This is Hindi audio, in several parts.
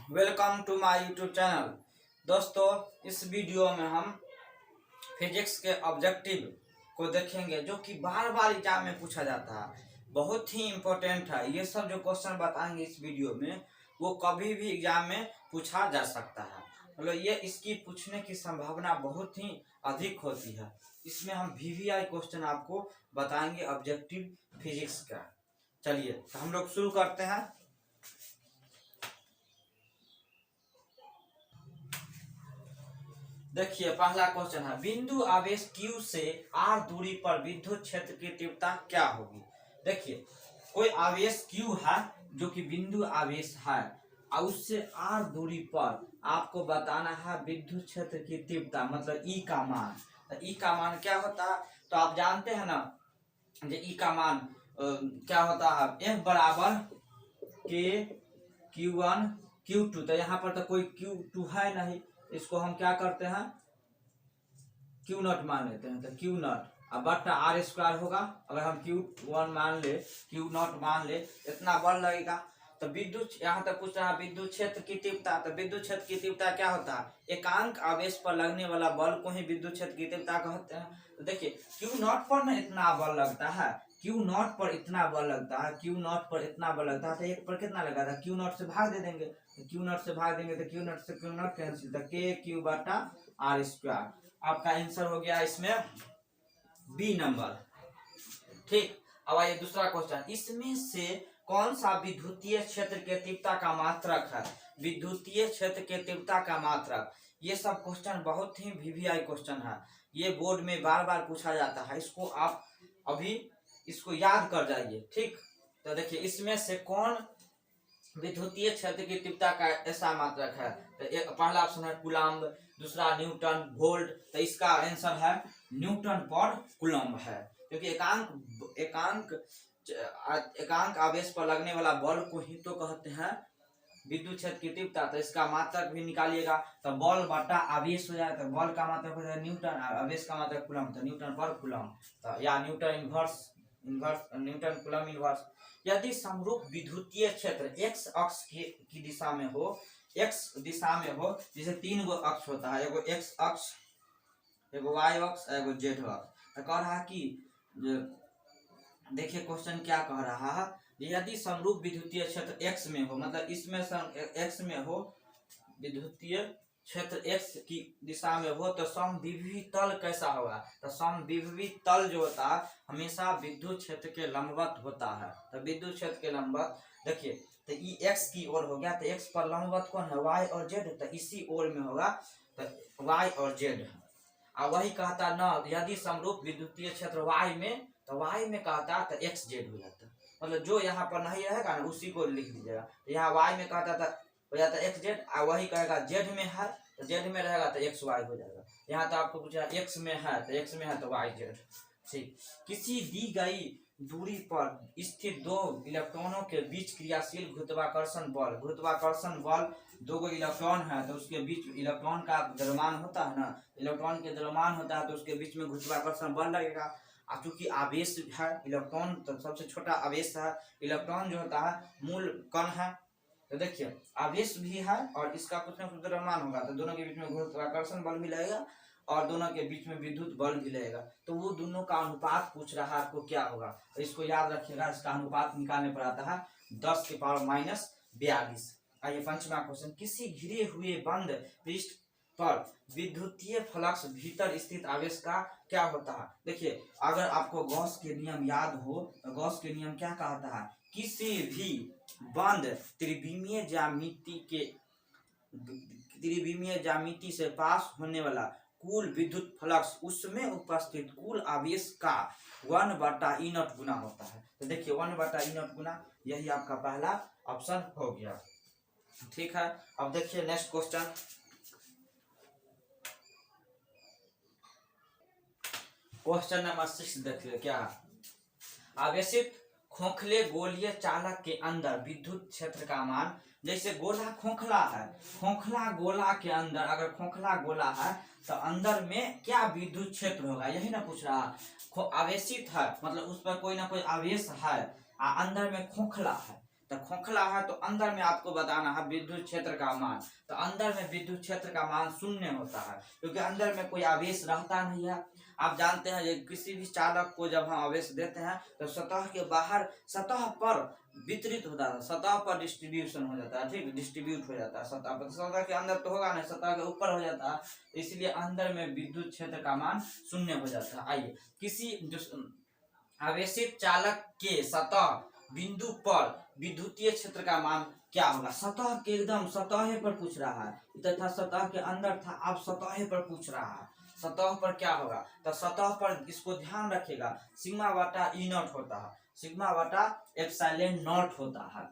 Welcome to my YouTube channel. दोस्तों, इस वीडियो में हम फिजिक्स के ऑब्जेक्टिव को देखेंगे जो कि बार बार एग्जाम में पूछा जाता है। बहुत ही इम्पोर्टेंट है। ये सब जो क्वेश्चन बताएंगे इस वीडियो में वो कभी भी एग्जाम में पूछा जा सकता है। मतलब ये इसकी पूछने की संभावना बहुत ही अधिक होती है। इसमें हम वीवीआई क्वेश्चन आपको बताएंगे ऑब्जेक्टिव फिजिक्स का। चलिए तो हम लोग शुरू करते हैं। देखिए पहला क्वेश्चन है, बिंदु आवेश Q से r दूरी पर विद्युत क्षेत्र की तीव्रता क्या होगी। देखिए कोई आवेश Q है जो कि बिंदु आवेश है और उससे r दूरी पर आपको बताना है विद्युत क्षेत्र की तीव्रता, मतलब E का मान। तो E का मान क्या होता है तो आप जानते हैं ना, जो E का मान क्या होता है, F बराबर K Q1 Q2। तो यहाँ पर तो कोई Q2 है नहीं, इसको हम क्या करते हैं Q नॉट मान लेते हैं। तो Q नॉट अब बटा R स्क्वायर होगा। अगर हम Q1 मान ले, Q नॉट मान ले, इतना बल लगेगा। तो विद्युत यहाँ तक पूछ रहा है विद्युत क्षेत्र की तीव्रता। तो विद्युत क्षेत्र की तीव्रता क्या होता है, एकांक आवेश पर लगने वाला बल को ही विद्युत क्षेत्र की तीव्रता कहते हैं। तो देखिए Q नॉट पर ना इतना बल लगता है, Q नॉट पर इतना बल लगता है, Q नॉट पर इतना बल लगता है। तो एक पर कितना लगा था, Q नॉट से भाग दे देंगे। तो Q नॉट से भाग देंगे तो Q नॉट से Q नॉट कैंसिल, तो K Q बटा R स्क्वायर। आपका आंसर हो गया इसमें बी नंबर। ठीक, अब आइए दूसरा क्वेश्चन, इसमें से कौन सा विद्युतीय क्षेत्र के तीव्रता का मात्रक है। विद्युतीय क्षेत्र के तीव्रता का मात्रक, ये सब क्वेश्चन बहुत ही वीवीआई क्वेश्चन है। ये बोर्ड में बार बार पूछा जाता है, इसको आप अभी इसको याद कर जाइए। ठीक, तो देखिए इसमें से कौन विद्युतीय क्षेत्र की तीव्रता का ऐसा मात्रक है। तो एक पहला ऑप्शन है कूलम्ब, दूसरा न्यूटन, वोल्ट। तो इसका आंसर है न्यूटन पर कूलम्ब है, क्योंकि एकांक आवेश पर लगने वाला बल को ही तो कहते हैं विद्युत क्षेत्र की तीव्रता। तो इसका मात्रक भी निकालिएगा तो बल बटा आवेश हो जाए। तो बल का मात्रक हो जाए न्यूटन और आवेश का मात्रक कूलम्ब, तो न्यूटन पर कूलम्ब। तो या Newton inverse Newton coulomb inverse. यदि समरूप विद्युतीय क्षेत्र x अक्ष की दिशा में हो, x दिशा में हो, जैसे तीन गो अक्ष होता है, एगो x अक्ष, एगो y अक्ष, एगो z अक्ष। तो कह रहा है कि देखिए क्वेश्चन क्या कह रहा है, यदि समरूप विद्युतीय क्षेत्र x में हो, मतलब इसमें x में हो, विद्युतीय क्षेत्र x की दिशा में हो, तो समविभवी तल कैसा होगा। तो समविभवी तल जो होता है हमेशा विद्युत क्षेत्र के लंबवत होता है। तो विद्युत क्षेत्र के लंबवत, देखिए तो ये x की ओर हो गया, तो x पर लंबवत कौन है, y और z। तो इसी ओर में होगा, तो y और z है। और वही कहता न, यदि समरूप विद्युतीय क्षेत्र y में, तो y में कहता तो x z हो जाता। मतलब जो यहाँ पर नहीं रहेगा ना उसी को लिख दीजिएगा। तो यहाँ y में कहता था हो जाता एक्स जेड, और वही कहेगा जेड में है तो जेड में रहेगा तो एक्स वाई हो जाएगा। यहाँ तो आपको पूछा एक्स में है तो एक्स में है तो वाई जेड। ठीक, किसी दी गई दूरी पर स्थित दो इलेक्ट्रॉनों के बीच क्रियाशील गुरुत्वाकर्षण बल, दो गो इलेक्ट्रॉन है तो उसके बीच इलेक्ट्रॉन का द्रव्यमान होता है ना, इलेक्ट्रॉन के द्रव्यमान होता है तो उसके बीच में गुरुत्वाकर्षण बल लगेगा। चूंकि आवेश है इलेक्ट्रॉन, तो सबसे छोटा आवेश है इलेक्ट्रॉन जो होता है, मूल कण है। तो देखिए आवेश भी है और इसका कुछ ना कुछ द्रव्यमान होगा, तो दोनों के बीच में गुरुत्वाकर्षण बल भी लगेगा और दोनों के बीच में विद्युत बल भी लगेगा। तो वो दोनों का अनुपात पूछ रहा है आपको क्या होगा, तो इसको याद रखिएगा। इसका अनुपात निकालने पर आता है 10 की पावर -42। आइए पंचमा क्वेश्चन, किसी घिरे हुए बंद पृष्ठ पर विद्युतीय फ्लक्स भीतर स्थित आवेश का क्या होता है। देखिए अगर आपको गॉस के नियम याद हो तो गॉस के नियम क्या कहता है, किसी भी बंद त्रिविमीय ज्यामिति से पास होने वाला कुल विद्युत फ्लक्स उसमें उपस्थित कुल आवेश का 1/E0 गुना होता है। तो देखिए 1/E0 गुना, यही आपका पहला ऑप्शन हो गया। ठीक है, अब देखिए नेक्स्ट क्वेश्चन, क्वेश्चन नंबर 6 देखिए क्या, आवेशित खोखले गोलीय चालक के अंदर विद्युत क्षेत्र का मान। जैसे गोला खोखला है, खोखला गोला के अंदर अगर खोखला गोला है तो अंदर में क्या विद्युत क्षेत्र होगा, यही ना पूछ रहा। आवेशित है मतलब उस पर कोई ना कोई आवेश है, अंदर में खोखला है, तो खोखला है तो अंदर में आपको बताना है विद्युत क्षेत्र का मान। तो अंदर में विद्युत क्षेत्र का मान शून्य होता है, क्योंकि अंदर में कोई आवेश रहता नहीं है। आप जानते हैं किसी भी चालक को जब हम आवेश देते हैं तो सतह के बाहर, सतह पर वितरित होता है, सतह पर डिस्ट्रीब्यूशन हो जाता है, ठीक, डिस्ट्रीब्यूट हो जाता है सतह पर। सतह के अंदर तो होगा नहीं, सतह के ऊपर हो जाता है, इसलिए अंदर में विद्युत क्षेत्र का मान शून्य हो जाता है। आइए, किसी आवेशित चालक के सतह बिंदु पर विद्युतीय क्षेत्र का मान क्या होगा। सतह के एकदम सतह पर पूछ रहा है, तथा सतह के अंदर था, अब सतह पर पूछ रहा है, सतह पर क्या होगा। तो सतह पर इसको ध्यान रखिएगा, सिग्मा बटा ई नॉट होता है, सिग्मा बटा एप्सिलॉन नॉट होता है।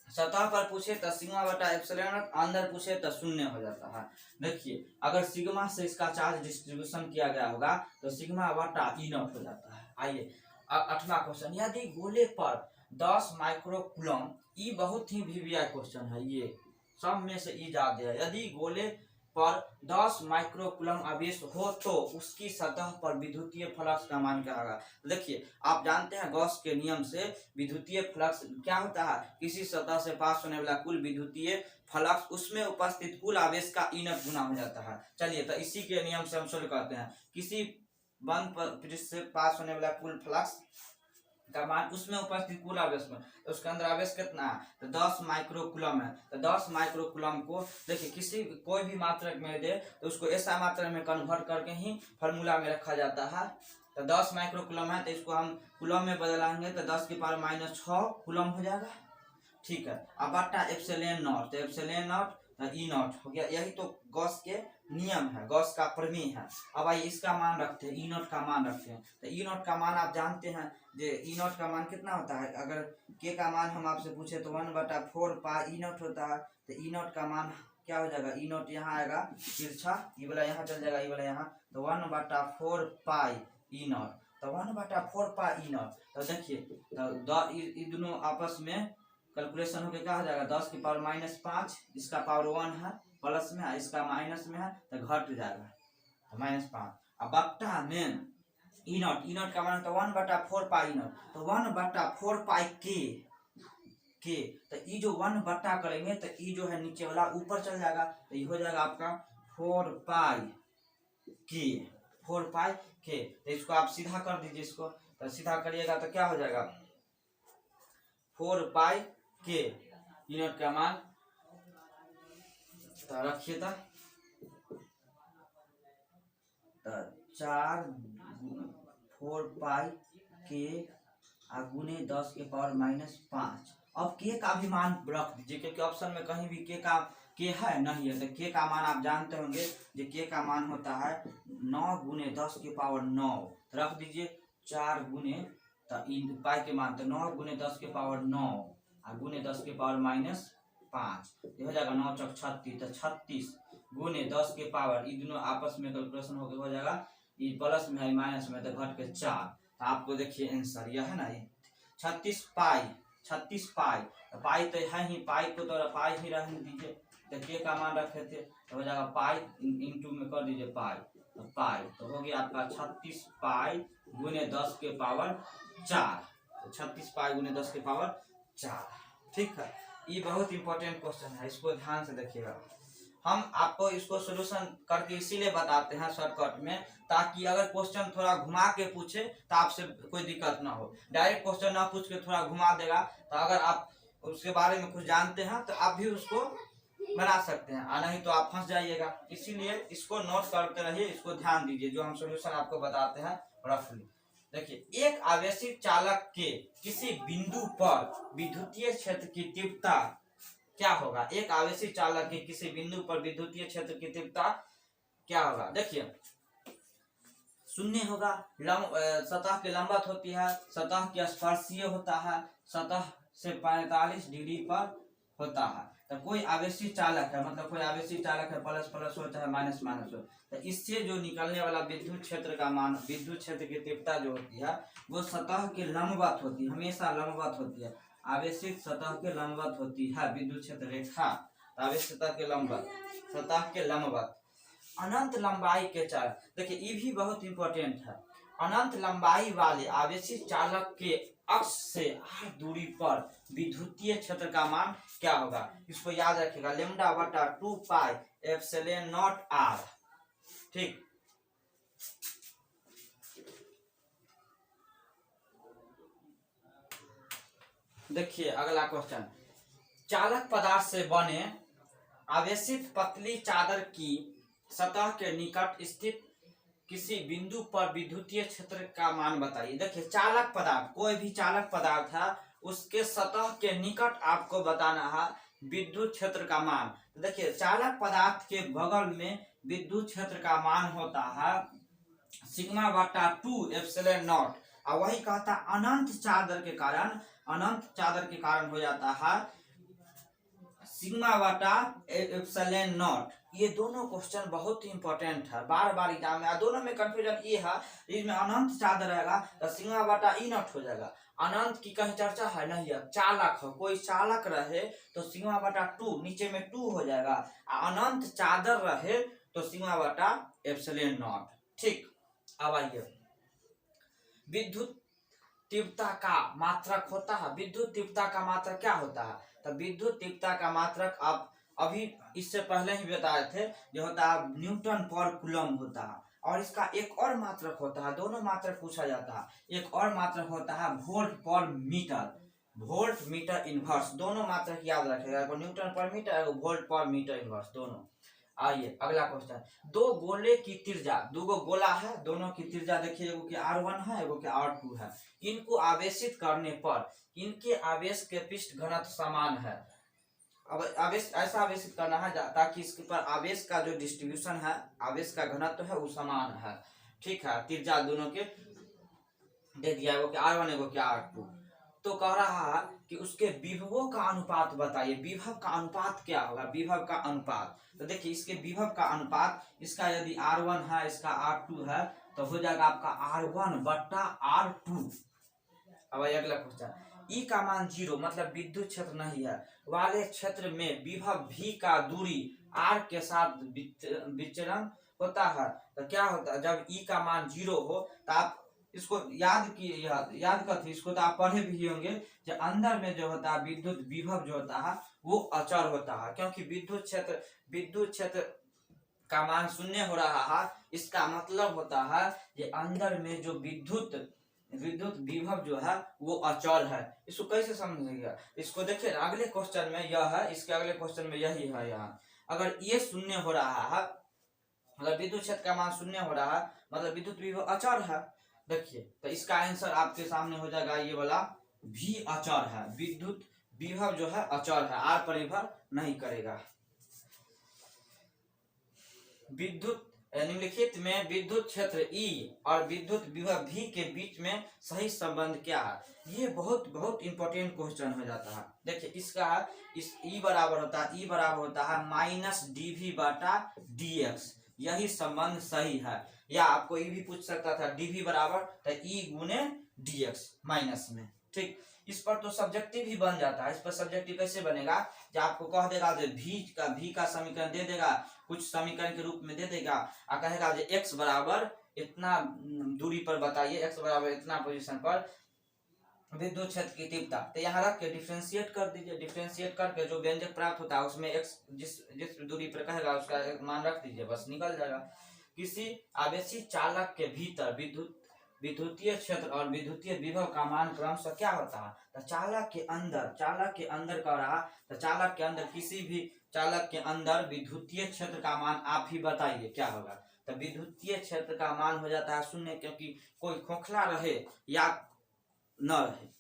सतह पर पूछे तो सिग्मा बटा एप्सिलॉन नॉट, अंदर पूछे तो शून्य हो जाता है। देखिए, अगर सिग्मा से इसका चार्ज डिस्ट्रीब्यूशन किया गया होगा तो सिग्मा बटा ई नॉट हो जाता है। आइए, 8वां क्वेश्चन, यदि गोले पर 10 माइक्रोकूलम, ये बहुत ही वीवीआई क्वेश्चन है, ये सब में से ई ज्यादा है। यदि गोले पर 10 माइक्रोकूलम आवेश हो तो उसकी सतह पर विद्युतीय फ्लक्स का मान क्या होगा। देखिए, आप जानते हैं गॉस के नियम से विद्युतीय फ्लक्स क्या होता है, किसी सतह से पास होने वाला कुल विद्युतीय फ्लक्स उसमें उपस्थित कुल आवेश का इनफ गुना हो जाता है। चलिए, तो इसी के नियम से हम शुरू करते हैं। किसी बंद पृष्ठ से पास होने वाला कुल फ्लक्स का मान उसमें उपस्थित कुल आवेश में, तो उसके अंदर आवेश कितना है, तो 10 माइक्रोकूलम है। तो 10 माइक्रोकूलम को देखिए किसी कोई भी मात्रक में दे तो उसको ऐसा मात्रा में कन्वर्ट करके ही फॉर्मूला में रखा जाता है। तो 10 माइक्रोकूलम है तो इसको हम कूलम में बदलाएंगे तो 10 की पावर -6 कूलम हो जाएगा, ठीक है। अब बटा एप्सिलॉन नॉट, तो एप्सिलॉन नॉट ई नॉट हो गया। यही तो गॉस के नियम है, गॉस का प्रमेय है। अब आइए इसका मान रखते हैं, ई नॉट का मान रखते हैं। तो ई नॉट का मान आप जानते हैं, जे ई नॉट का मान कितना होता है। अगर के का मान हम आपसे पूछे तो 1/4 पाई ई नॉट होता है। तो ई नॉट का मान क्या हो जाएगा, ई नॉट यहाँ आएगा तिरछा, ये वाला यहाँ चल जाएगा, ये वाला यहाँ, तो 1/4 पाई ई नॉट, तो 1/4 पाई ई नॉट। तो देखिए, तो ये दोनों आपस में कैलकुलेशन होकर क्या हो जाएगा, 10 की पावर -5, इसका पावर 1 है, प्लस में है, इसका माइनस में है, तो घट जाएगा, तो -5। अब बट्टा में ई नॉट का मान तो 1/4 पाई ई नॉट, तो 1/4 पाई के, तो ई जो 1 बट्टा करेंगे तो ई जो है नीचे वाला ऊपर चल जाएगा, तो ये हो जाएगा आपका 4 पाई के। तो इसको आप सीधा कर दीजिए, इसको तो सीधा करिएगा तो क्या हो जाएगा, 4 पाई के ई नॉट का मान, तो रखिए, तो 4 पाई के गुने 10 के पावर -5। अब के का भी मान रख दीजिए, क्योंकि ऑप्शन में कहीं भी के है नहीं है। तो के का मान आप जानते होंगे, जो के का मान होता है 9 गुने 10 के पावर 9, रख दीजिए 4 गुने, तो पाई के मान तो 9 गुने 10 के पावर 9 और गुने 10 के पावर -5, ये हो जाएगा 9 चौक 36, तो 36 गुने 10 के पावर, ये दोनों आपस में कैलकुलेशन हो जाएगा, ये प्लस में है माइनस में, तो घट के 4। तो आपको देखिए आंसर यह है ना, 36 पाई, तो पाई तो है ही, पाई को तो पाई ही रहने दीजिए। तो के का मान रखे थे तो हो जाएगा पाई इंटू में कर दीजिए पाई, तो पाई तो हो गया आपका 36 पाई गुने 10 के पावर 4, तो 36 पाई गुने 10 के पावर 4, ठीक है। ये बहुत इंपॉर्टेंट क्वेश्चन है, इसको ध्यान से देखिएगा। हम आपको इसको सोल्यूशन करके इसीलिए बताते हैं शॉर्टकट में, ताकि अगर क्वेश्चन थोड़ा घुमा के पूछे तो आपसे कोई दिक्कत ना हो। डायरेक्ट क्वेश्चन ना पूछ के थोड़ा घुमा देगा, तो अगर आप उसके बारे में कुछ जानते हैं तो आप भी उसको बना सकते हैं, और नहीं तो आप फंस जाइएगा। इसीलिए इसको नोट करते रहिए, इसको ध्यान दीजिए, जो हम सोल्यूशन आपको बताते हैं रफली। देखिए, एक आवेशित चालक के किसी बिंदु पर विद्युतीय क्षेत्र की तीव्रता क्या होगा। एक आवेशित चालक के किसी बिंदु पर विद्युतीय क्षेत्र की तीव्रता क्या होगा। देखिए, शून्य होगा, सतह के लंबवत होती है, सतह के स्पर्शीय होता है, सतह से 45 डिग्री पर होता है। तो कोई आवेशित चालक है, मतलब कोई आवेशित चालक है, प्लस प्लस हो चाहे माइनस माइनस हो, तो इससे जो निकलने वाला विद्युत क्षेत्र का मान, विद्युत क्षेत्र की तीव्रता जो होती है वो सतह के लंबवत होती है, हमेशा लंबवत होती है। आवेशित सतह के लंबवत होती है विद्युत क्षेत्र रेखा, आवेशित सतह के लंबवत। अनंत लंबाई के चालक, देखिए ये भी बहुत इंपॉर्टेंट है। अनंत लंबाई वाले आवेशित चालक के अक्ष से r दूरी पर विद्युतीय क्षेत्र का मान क्या होगा। इसको याद रखिएगा, लेमडा बटा 2 पाई एप्सिलॉन नॉट r। ठीक, देखिए अगला क्वेश्चन, चालक पदार्थ से बने आवेशित पतली चादर की सतह के निकट स्थित किसी बिंदु पर विद्युतीय क्षेत्र का मान बताइए। देखिए चालक पदार्थ, कोई भी चालक पदार्थ है उसके सतह के निकट आपको बताना है विद्युत क्षेत्र का मान। देखिए चालक पदार्थ के बगल में विद्युत क्षेत्र का मान होता है सिग्मा बटा 2 एप्सिलॉन नॉट, और वही कहता है अनंत चादर के कारण हो जाता है सिग्मा बटा एप्सिलॉन नॉट। ये दोनों क्वेश्चन बहुत ही इंपॉर्टेंट है, बार बार एग्जाम में। दोनों में कंफ्यूजन ये है, इसमें अनंत चादर रहेगा तो सिग्मा बटा ई नॉट हो जाएगा। अनंत की कहीं चर्चा है नहीं है, चालक हो, कोई चालक रहे तो सिग्मा बटा 2 नीचे में 2 हो जाएगा, अनंत चादर रहे तो सिग्मा बटा एप्सिलॉन नॉट। ठीक, अब आइए विद्युत तीव्रता का मात्रक होता है। विद्युत तीव्रता का मात्रक क्या होता है, तो विद्युत तीव्रता का मात्रक आप अभी इससे पहले ही बताए थे, जो होता है न्यूटन पर कूलम होता है। और इसका एक और मात्रक होता है, दोनों मात्रक पूछा जाता है, एक और मात्रक होता है वोल्ट पर मीटर, वोल्ट मीटर इनवर्स। दोनों मात्रक याद रखेगा, न्यूटन पर मीटर, वोल्ट पर मीटर इनवर्स दोनों। आइए अगला क्वेश्चन, दो गोले की त्रिज्या, दो गोला है, दोनों की त्रिज्या देखिए, एगो के R1 है, एगो के R2 है। इनको आवेशित करने पर इनके आवेश के पृष्ठ घनत्व समान है। अब आवेश ऐसा आवेशित करना है ताकि इसके पर आवेश का जो डिस्ट्रीब्यूशन है, आवेश का घनत्व है वो समान है। ठीक है, त्रिज्या दोनों के दे दिया, एगो के R1 एगो के R2। तो कह रहा है कि उसके विभवों का अनुपात बताइए। विभव का अनुपात क्या होगा, विभव का अनुपात, तो देखिए इसके विभव का अनुपात, इसका यदि R1 है, इसका R2 है, तो हो जाएगा आपका R1 बट्टा R2। अब अगला क्वेश्चन, ई का मान 0 मतलब विद्युत क्षेत्र नहीं है वाले क्षेत्र में विभव V का दूरी R के साथ विचरण होता है, तो क्या होता है जब ई का मान 0 हो, तो आप इसको याद करते, इसको तो आप पढ़े भी होंगे, जो अंदर में जो होता है विद्युत विभव जो होता है वो अचर होता है, क्योंकि विद्युत क्षेत्र का मान शून्य हो रहा है। इसका मतलब होता है कि अंदर में जो विद्युत विभव जो है वो अचल है। इसको कैसे समझेगा, इसको देखिए अगले क्वेश्चन में यह है, इसके अगले क्वेश्चन में यही है। यहाँ अगर ये शून्य हो रहा है, मतलब विद्युत क्षेत्र का मान शून्य हो रहा है, मतलब विद्युत विभव अचर है। देखिए तो इसका आंसर आपके सामने हो जाएगा, ये वाला भी अचर है, विद्युत विभव जो है अचर है, आर पर निर्भर नहीं करेगा। विद्युत निम्नलिखित में विद्युत क्षेत्र E और विद्युत विभव V के बीच में सही संबंध क्या है। ये बहुत बहुत इंपॉर्टेंट क्वेश्चन हो जाता है। देखिए इसका इस E बराबर होता है माइनस dV बटा dx, यही संबंध सही है। या आपको ये भी पूछ सकता था dV बराबर तो E गुने dx माइनस में। ठीक, इस पर तो सब्जेक्टिव ही बन जाता है। इस पर सब्जेक्टिव कैसे बनेगा, जो आपको कह देगा जो V का समीकरण दे देगा, कुछ समीकरण के रूप में दे देगा, और कहेगा जो x बराबर इतना दूरी पर बताइए, x बराबर इतना पोजीशन पर विद्युत क्षेत्र की तीव्रता, तो यहाँ रख के डिफरेंशिएट कर दीजिए। डिफरेंशिएट करके जो व्यंजक प्राप्त होता है उसमें x जिस दूरी पर कहेगा उसका मान रख दीजिए, बस निकल जाएगा। किसी आवेशी चालक के भीतर विद्युतीय क्षेत्र और विद्युतीय विभव का मान क्रमशः क्या होता है, तो चालक के अंदर कह रहा, तो चालक के अंदर किसी भी चालक के अंदर विद्युतीय क्षेत्र का मान आप ही बताइए क्या होगा। तो विद्युतीय क्षेत्र का मान हो जाता है 0, क्योंकि कोई खोखला रहे या न रहे,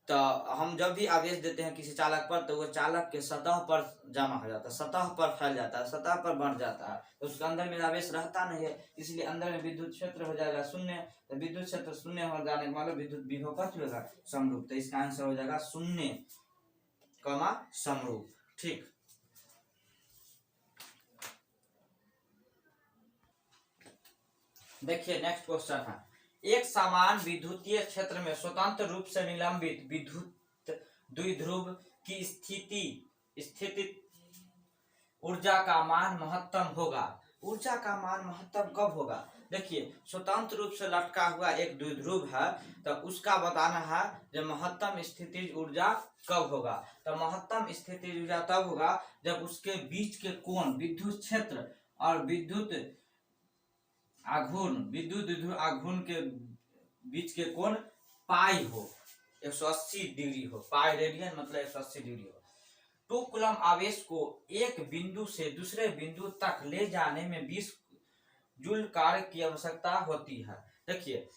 तो हम जब भी आवेश देते हैं किसी चालक पर, तो वो चालक के सतह पर जमा हो जाता है, सतह पर फैल जाता है, सतह पर बढ़ जाता है, तो उसके अंदर में आवेश रहता नहीं है, इसलिए अंदर में विद्युत क्षेत्र हो जाएगा 0। तो विद्युत क्षेत्र 0 हो जाने के मतलब विद्युत विभव का होगा समरूप, तो इसका आंसर हो जाएगा 0, समरूप। ठीक, देखिए नेक्स्ट क्वेश्चन है, एक समान विद्युतीय क्षेत्र में स्वतंत्र रूप से निलंबित विद्युत द्विध्रुव की स्थिति ऊर्जा का मान महत्तम होगा ऊर्जा का मान महत्तम कब होगा? देखिए, स्वतंत्र रूप से लटका हुआ एक द्विध्रुव है, तो उसका बताना है जब महत्तम स्थितिज ऊर्जा कब होगा। तो महत्तम स्थितिज ऊर्जा तब होगा जब उसके बीच के कोण, विद्युत क्षेत्र और विद्युत विद्युत आघूर्ण के बीच के कोण पाई हो, 180 डिग्री हो। पाई रेडियन मतलब 180 डिग्री हो। 2 कूलम आवेश को एक बिंदु से दूसरे बिंदु तक ले जाने में 20 जूल कार्य की आवश्यकता होती है। देखिए,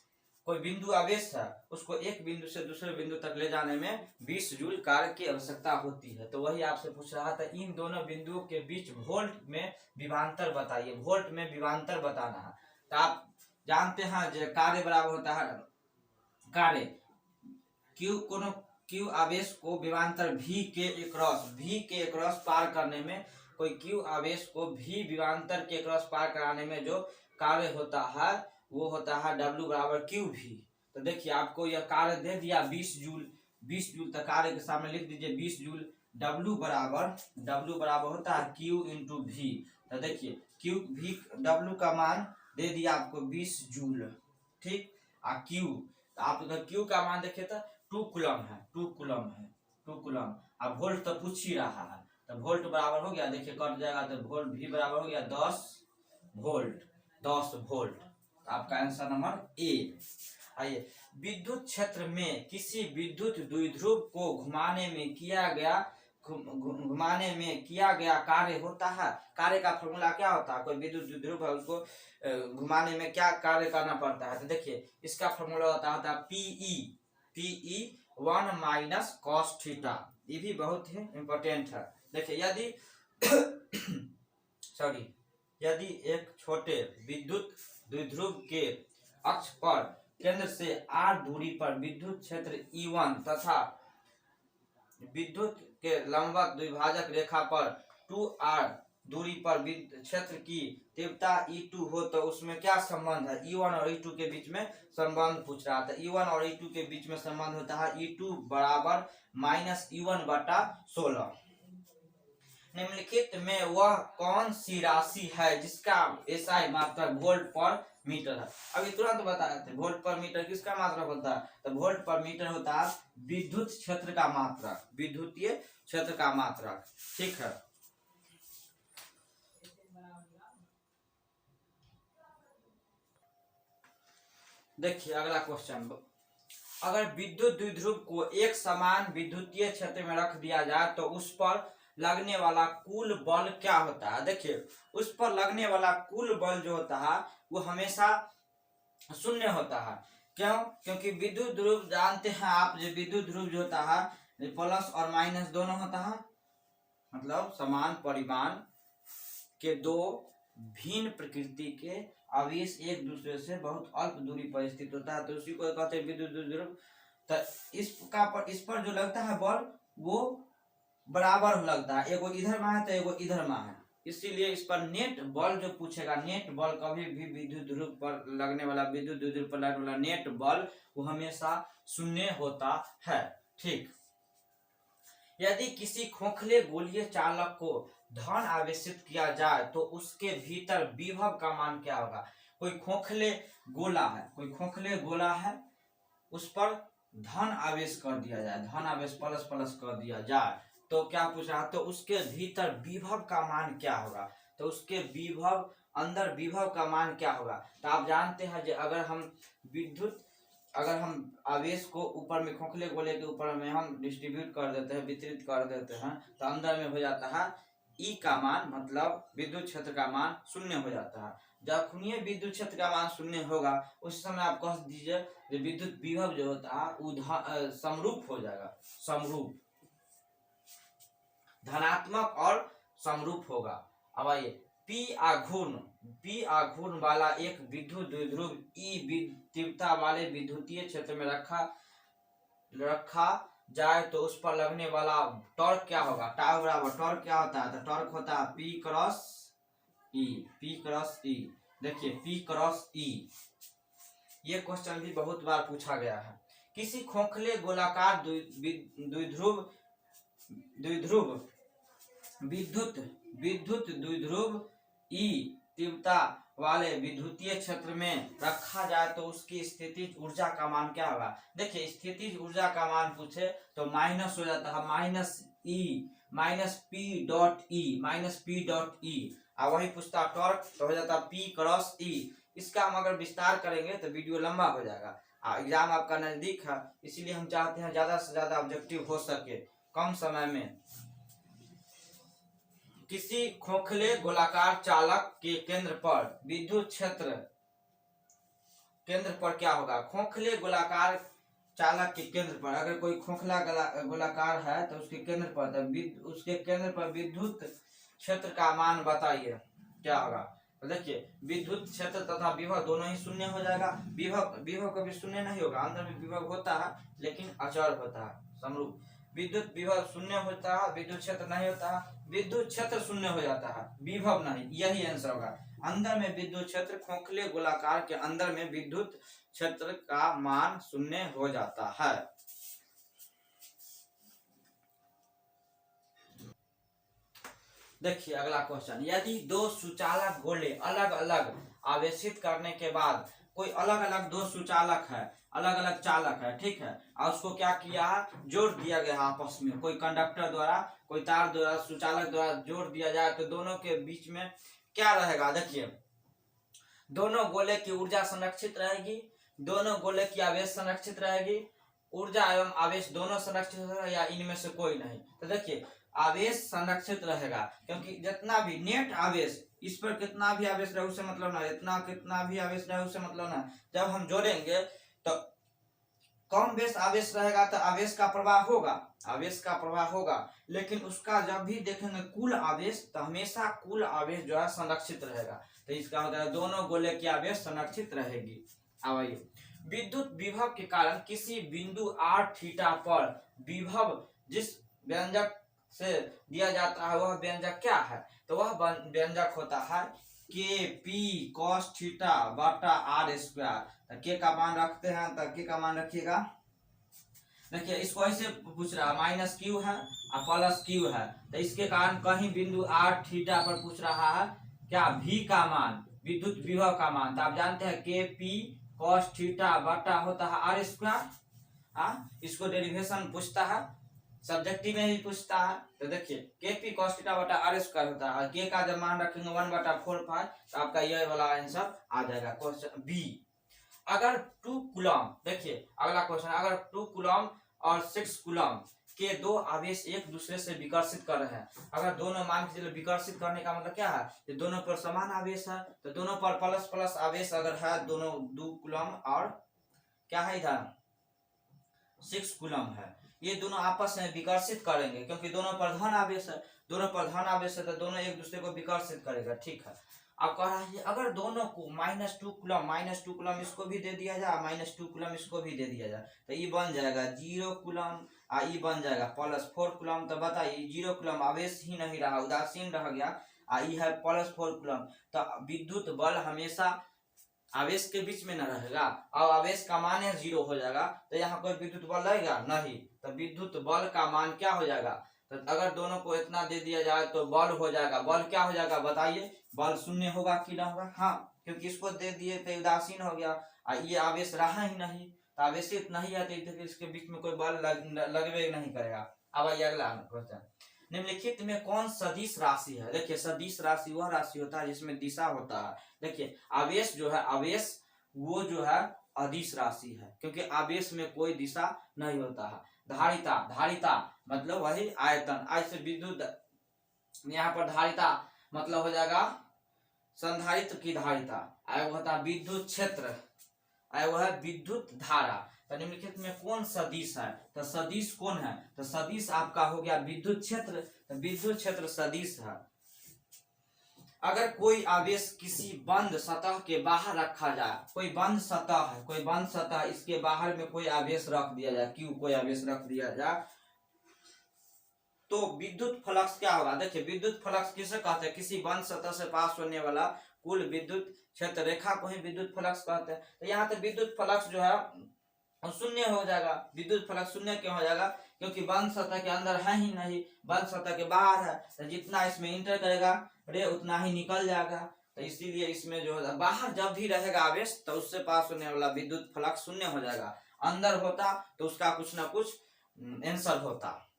कोई बिंदु आवेश है, उसको एक बिंदु से दूसरे बिंदु तक ले जाने में 20 जूल कार्य की आवश्यकता होती है। तो वही आपसे पूछ रहा था, इन दोनों बिंदुओं के बीच वोल्ट में विभवांतर बताइए। वोल्ट में विभवांतर बताना है। तो आप जानते हैं जो कार्य बराबर होता है, कार्य क्यू आवेश को विभवांतर V के अक्रॉस पार करने में, कोई क्यू आवेश को V विभवांतर के अक्रॉस पार कराने में जो कार्य होता है वो होता है W बराबर QV। तो देखिए, आपको यह कार्य दे दिया 20 जूल, तक कार्य के सामने लिख दीजिए 20 जूल। W बराबर होता है Q इंटू V। तो देखिए, W का मान दे दिया आपको 20 जूल, ठीक। Q, आप अगर Q का मान देखे तो 2 कूलम। अब वोल्ट तो पूछ ही रहा है, तो वोल्ट बराबर हो गया, देखिए कट जाएगा तो वोल्ट भी बराबर हो गया 10 वोल्ट। आपका आंसर नंबर ए। आइए, विद्युत क्षेत्र में किसी विद्युत द्विध्रुव को घुमाने में किया गया कार्य होता है। कार्य का फॉर्मूला क्या होता है? कोई विद्युत द्विध्रुव है, उसको घुमाने में क्या कार्य करना पड़ता है? तो देखिए, इसका फॉर्मूला होता है PE 1 माइनस कॉस थीटा। ये भी बहुत ही इंपॉर्टेंट है। देखिए, यदि एक छोटे विद्युत द्विध्रुव के अक्ष पर केंद्र से r दूरी पर विद्युत क्षेत्र E1 तथा विद्युत के लंबवत द्विभाजक रेखा पर 2r दूरी पर क्षेत्र की तीव्रता E2 हो, तो उसमें क्या संबंध है? E1 और E2 के बीच में संबंध पूछ रहा था। E1 और E2 के बीच में संबंध होता है E2 बराबर माइनस E1 बटा 16। निम्नलिखित में वह कौन सी राशि है जिसका SI मात्रक वोल्ट पर मीटर है? अभी तुरंत बताए थे, वोल्ट पर मीटर किसका मात्रक होता है? तो वोल्ट पर मीटर होता है विद्युत क्षेत्र का मात्रक, विद्युतीय क्षेत्र का मात्रक, ठीक है। देखिए, अगला क्वेश्चन, अगर विद्युत द्विध्रुव को एक समान विद्युतीय क्षेत्र में रख दिया जाए तो उस पर लगने वाला कुल बल क्या होता है? देखिए, उस पर लगने वाला कुल बल जो होता है वो हमेशा शून्य होता है। क्यों? क्योंकि विद्युत ध्रुव जानते हैं आप, जो विद्युत ध्रुव जो होता है प्लस और माइनस दोनों होता है, मतलब समान परिमाण के दो भिन्न प्रकृति के आवेश एक दूसरे से बहुत अल्प दूरी पर स्थित होता है, तो उसी को कहते हैं विद्युत द्विध्रुव। तो इस पर जो लगता है बल वो बराबर लगता है, एगो इधर में है तो एगो इधर में है, इसीलिए इस पर नेट बल जो पूछेगा, नेट बल कभी भी विद्युत ध्रुव पर लगने वाला, विद्युत द्विध्रुव पर लगने वाला नेट बल वो हमेशा शून्य होता है, ठीक। यदि किसी खोखले गोलीय चालक को धन आवेशित किया जाए तो उसके भीतर विभव का मान क्या होगा? कोई खोखले गोला है, उस पर धन आवेश कर दिया जाए, धन आवेश प्लस प्लस कर दिया जाए, तो क्या पूछ रहा है? तो उसके भीतर विभव का मान क्या होगा? तो उसके अंदर विभव का मान क्या होगा? तो आप जानते हैं कि अगर हम आवेश को ऊपर में, खोखले गोले के ऊपर में हम डिस्ट्रीब्यूट कर देते हैं, वितरित कर देते हैं, तो अंदर में हो जाता है E का मान, मतलब विद्युत क्षेत्र का मान शून्य हो जाता है। जब विद्युत क्षेत्र का मान शून्य होगा उस समय आप कह दीजिए विद्युत विभव जो होता है समरूप हो जाएगा, समरूप, धनात्मक और समरूप होगा। अब आइए, P आघूर्ण वाला एक विद्युत द्विध्रुव E तीव्रता वाले विद्युतीय क्षेत्र में रखा जाए तो उस पर लगने वाला टॉर्क क्या होगा? टाउ बराबर टॉर्क क्या होता है? तो टॉर्क होता है P क्रॉस E। देखिए, P क्रॉस E, ये क्वेश्चन भी बहुत बार पूछा गया है। किसी खोखले गोलाकार द्विध्रुव विद्युत द्विध्रुव E तीव्रता वाले विद्युतीय क्षेत्र में रखा जाए तो उसकी स्थितिज ऊर्जा का मान क्या होगा। देखिए स्थितिज ऊर्जा का मान पूछे तो माइनस हो जाता है, माइनस पी डॉट ई। और वही पूछता टॉर्क तो हो जाता पी क्रॉस ई। इसका हम अगर विस्तार करेंगे तो वीडियो लंबा हो जाएगा। एग्जाम आपका नजदीक है, इसीलिए हम चाहते हैं ज्यादा से ज्यादा ऑब्जेक्टिव हो सके कम समय में। किसी खोखले गोलाकार चालक के केंद्र पर विद्युत क्षेत्र केंद्र पर क्या होगा। खोखले गोलाकार चालक के केंद्र पर अगर कोई खोखला गोलाकार है तो उसके केंद्र पर उसके केंद्र पर विद्युत क्षेत्र का मान बताइए क्या होगा। तो देखिए विद्युत क्षेत्र तथा विभव दोनों ही शून्य हो जाएगा। विभव कभी शून्य नहीं होगा, अंदर में विभव होता है लेकिन अचर होता है समरूप। विद्युत विभव शून्य होता है, विद्युत क्षेत्र नहीं होता है। विद्युत क्षेत्र शून्य हो जाता है, विभव नहीं, यही आंसर होगा। अंदर में विद्युत क्षेत्र, खोखले गोलाकार के अंदर में विद्युत क्षेत्र का मान शून्य हो जाता है। देखिए अगला क्वेश्चन, यदि दो सुचालक गोले अलग अलग आवेशित करने के बाद कोई अलग अलग दो सुचालक है, अलग अलग चालक है, ठीक है, और उसको क्या किया है, जोड़ दिया गया आपस में, कोई कंडक्टर द्वारा, कोई तार द्वारा, सुचालक द्वारा जोड़ दिया जाए तो दोनों के बीच में क्या रहेगा। देखिए दोनों गोले की ऊर्जा संरक्षित रहेगी, दोनों गोले की आवेश संरक्षित रहेगी, ऊर्जा एवं आवेश दोनों संरक्षित रहेगा या इनमें से कोई नहीं। तो देखिए आवेश संरक्षित रहेगा क्योंकि जितना भी नेट आवेश, इस पर कितना भी आवेश रहे उससे मतलब ना, इतना कितना भी आवेश रहे उससे मतलब ना। जब हम जोड़ेंगे तो कम बेस आवेश रहेगा तो आवेश का प्रवाह होगा, आवेश का प्रवाह होगा, लेकिन उसका जब भी देखेंगे कुल आवेश तो हमेशा कुल आवेश जो है संरक्षित रहेगा। तो इसका होता है दोनों गोले की आवेश संरक्षित रहेगी। अब आइए, विद्युत विभव के कारण किसी बिंदु r थीटा पर विभव जिस व्यंजक से दिया जाता है वह व्यंजक क्या है। तो वह व्यंजक होता है के पी कॉस थीटा बटा आर स्क्वायर। के का मान रखते हैं तो के का मान रखिएगा। देखिए इसको ऐसे पूछ रहा है, माइनस क्यू है और प्लस क्यू है, तो इसके कारण कहीं बिंदु आर थीटा पर पूछ रहा है क्या, भी का मान, विद्युत विभव का मान। तो आप जानते हैं के पी कॉस थीटा बटा होता है आर स्क्वायर। इसको डेरिवेशन पूछता है, सब्जेक्टिव में भी पूछता है। तो देखिए के पी कॉस थीटा बटा आर स्क्वायर होता है, के का जब मान रखेंगे 1/4 तो आपका यह वाला आंसर आ जाएगा क्वेश्चन बी। अगर 2 कूलम, देखिए अगला क्वेश्चन, अगर 2 कूलम और 6 कूलम के दो आवेश एक दूसरे से विकर्षित कर रहे हैं, अगर दोनों मान के चलो विकर्षित करने का मतलब क्या है, कि दोनों पर समान आवेश है तो दोनों पर प्लस प्लस आवेश अगर है, दोनों 2 कूलम और क्या है इधर 6 कूलम है, ये दोनों आपस में विकर्षित करेंगे क्योंकि दोनों पर धन आवेश है, दोनों पर धन आवेश है तो दोनों एक दूसरे को विकर्षित करेगा, ठीक है। अब कह रहा है अगर दोनों को -2 कूलम इसको भी दे दिया जाए, -2 कूलम इसको भी दे दिया जाए तो ये बन जाएगा 0 कूलम, ये बन जाएगा +4 कूलम। तो बताइए 0 कूलम आवेश ही नहीं रहा, उदासीन रह गया, ये है +4 कूलम। तो विद्युत बल हमेशा आवेश के बीच में न रहेगा और आवेश का मान 0 हो जाएगा, तो यहाँ कोई विद्युत बल रहेगा नहीं, तो विद्युत बल का मान क्या हो जाएगा। तो अगर दोनों को इतना दे दिया जाए तो बल हो जाएगा, बल क्या हो जाएगा बताइए, बल शून्य होगा कि ना होगा, हाँ, क्योंकि इसको दे दिए तो उदासीन हो गया, ये आवेश रहा ही नहीं, तो आवेशित नहीं है तो इसके बीच में कोई बल लगवे नहीं करेगा। अब आइए अगला क्वेश्चन, निम्नलिखित में कौन सदिश राशि है। देखिए सदिश राशि वह राशि होता है जिसमें दिशा होता है। देखिए आवेश जो है, आवेश वो जो है अदिश राशि है क्योंकि आवेश में कोई दिशा नहीं होता है। धारिता, धारिता मतलब वही आयतन, ऐसे विद्युत यहाँ पर धारिता मतलब हो जाएगा संधारित्र की धारिता, आय वो होता है विद्युत क्षेत्र, आय वो है विद्युत धारा। तो निम्नलिखित में कौन सदिश है, तो सदिश कौन है, तो सदिश आपका हो गया विद्युत क्षेत्र, तो विद्युत क्षेत्र सदिश है। अगर कोई आवेश किसी बंद सतह के बाहर रखा जाए, कोई बंद सतह है, कोई बंद सतह, इसके बाहर में कोई आवेश रख दिया जाए, क्यों कोई आवेश रख दिया जाए तो विद्युत फ्लक्स क्या होगा। देखिए विद्युत फ्लक्स किसे कहते हैं, किसी बंद सतह से पास होने वाला कुल विद्युत क्षेत्र रेखा को ही विद्युत फ्लक्स कहते हैं। तो यहाँ तो विद्युत फ्लक्स जो है शून्य हो जाएगा। विद्युत फ्लक्स शून्य क्यों हो जाएगा, क्योंकि बंद सतह के अंदर है ही नहीं, बंद सतह के बाहर है, तो जितना इसमें इंटर करेगा रे उतना ही निकल जाएगा। तो इसीलिए इसमें जो है बाहर जब भी रहेगा आवेश तो उससे पास होने वाला विद्युत फ्लक्स शून्य हो जाएगा, अंदर होता तो उसका कुछ ना कुछ आंसर होता।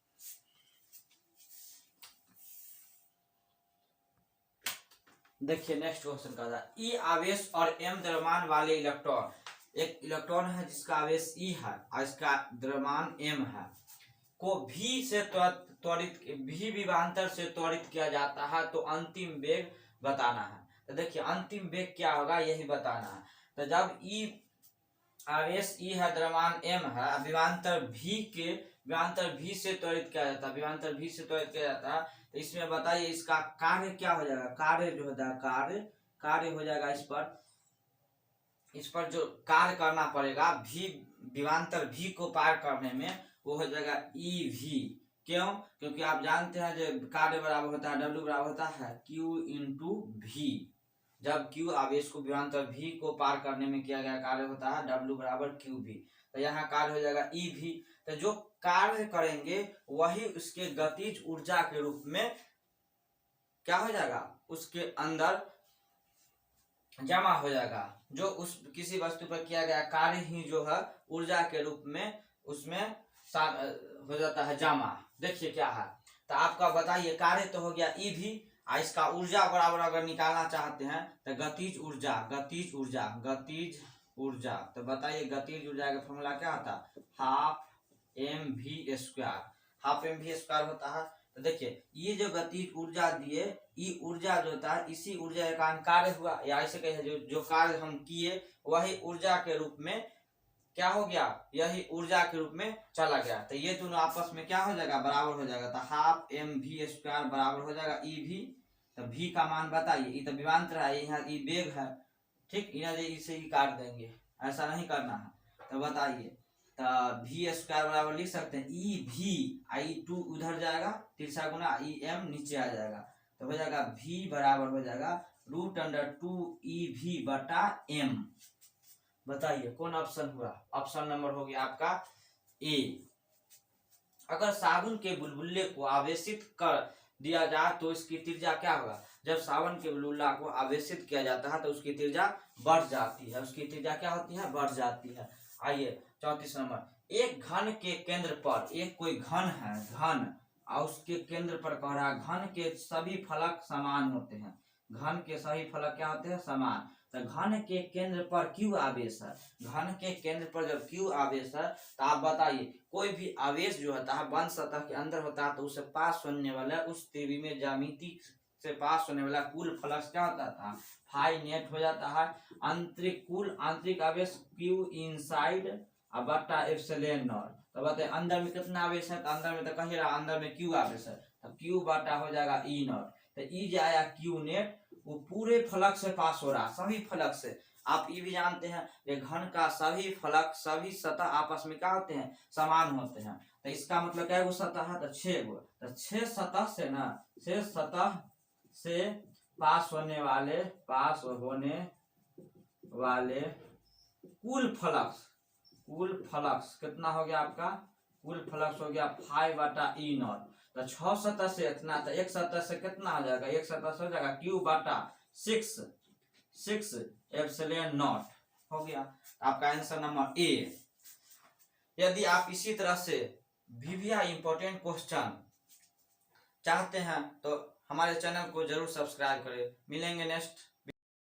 देखिए नेक्स्ट क्वेश्चन का था ई आवेश और m द्रव्यमान वाले इलेक्ट्रॉन, एक इलेक्ट्रॉन है जिसका आवेश E है और इसका द्रव्यमान m है, को v से त्वरित v विभवांतर से त्वरित किया जाता है तो अंतिम वेग बताना है। तो देखिए अंतिम वेग क्या होगा यही बताना है। तो जब E आवेश E है, द्रव्यमान m है, विभवांतर v से त्वरित किया जाता है, विभवांतर v से त्वरित किया जाता है, तो इसमें बताइए इसका कार्य क्या हो जाएगा, कार्य जो होता है कार्य हो जाएगा इस पर जो कार्य करना पड़ेगा v विभवांतर v को पार करने में वो हो जाएगा EV। क्यों? क्योंकि आप जानते हैं जो कार्य बराबर होता है W बराबर होता है Q इंटू V। जब Q आवेश को विभवांतर V को पार करने में किया गया कार्य होता है W बराबर QV। तो यहाँ कार्य हो जाएगा EV। तो जो कार्य करेंगे वही उसके गतिज ऊर्जा के रूप में क्या हो जाएगा, उसके अंदर जमा हो जाएगा। जो उस किसी वस्तु पर किया गया कार्य ही जो है ऊर्जा के रूप में उसमें हो जाता है जमा। देखिए क्या है, तो आपका बताइए कार्य तो हो गया EV, इसका ऊर्जा बराबर अगर निकालना चाहते हैं तो गतिज ऊर्जा तो बताइए गतिज ऊर्जा का फॉर्मूला क्या होता है, हाफ mv स्क्वायर होता है। तो देखिए ये जो गतिज ऊर्जा दिए, ये ऊर्जा जो होता है इसी ऊर्जा के कारण कार्य हुआ, या ऐसे कहे जो कार्य हम किए वही ऊर्जा के रूप में क्या हो गया, यही ऊर्जा के रूप में चला गया। तो ये दोनों आपस में क्या हो जाएगा, बराबर हो जाएगा। तो हाफ mv स्क्वायर बराबर हो जाएगा EV। तो v का मान बताइए, ये तो विभवांतर है, यहाँ ये वेग है, ठीक, इसे ही काट देंगे, ऐसा नहीं करना है। तो बताइए तो v स्क्वायर बराबर लिख सकते हैं EV, I2 उधर जाएगा, तिरछा गुना EM नीचे आ जाएगा, तो हो जाएगा v बराबर हो जाएगा √2EV बटा m। बताइए कौन ऑप्शन हुआ, ऑप्शन नंबर हो गया आपका A। अगर साबुन के बुलबुले को आवेशित कर दिया जाए तो इसकी त्रिज्या क्या होगा, जब साबुन के बुलबुला को आवेशित किया जाता है तो उसकी त्रिज्या बढ़ जाती है, उसकी त्रिज्या क्या होती है, बढ़ जाती है। आइए 34 नंबर, एक घन के केंद्र पर, एक कोई घन है, घन और उसके केंद्र पर कह रहा है घन के सभी फलक समान होते हैं, घन के सभी फलक क्या होते हैं, समान। तो घन के केंद्र पर Q आवेश है, घन के केंद्र पर जब Q आवेश है तो आप बताइए कोई भी आवेश जो होता है बंद सतह के अंदर होता है तो उसे पास होने वाला उस त्रिविमीय ज्यामिति से पास होने वाला कुल फ्लक्स क्या होता था, फाई नेट हो जाता है। आंतरिक आवेश Q इनसाइड बटा एप्सिलॉन नॉट। तो बताइए अंदर में कितना आवेश है, तो अंदर में तो कही रहा अंदर में Q आवेश है, तो Q बटा हो जाएगा E नॉट। तो E जो आया Q नेट वो पूरे फलक से पास हो रहा, सभी फलक से। आप ये भी जानते हैं कि घन का सभी फलक सभी सतह आपस में क्या होते हैं, समान होते हैं। तो इसका मतलब क्या है, वो सतह है तो 6 गो, तो 6 सतह से ना, 6 सतह से पास होने वाले कुल फ्लक्स कितना हो गया आपका, कुल फ्लक्स हो गया 5 बटा E नॉट। तो 6 सतह से इतना, तो एक सतह से कितना हो जाएगा, एक सतह से हो जाएगा Q बटा 6 एप्सिलॉन नॉट हो गया। आपका आंसर नंबर A। यदि आप इसी तरह से विभिन्न इंपॉर्टेंट क्वेश्चन चाहते हैं तो हमारे चैनल को जरूर सब्सक्राइब करें। मिलेंगे नेक्स्ट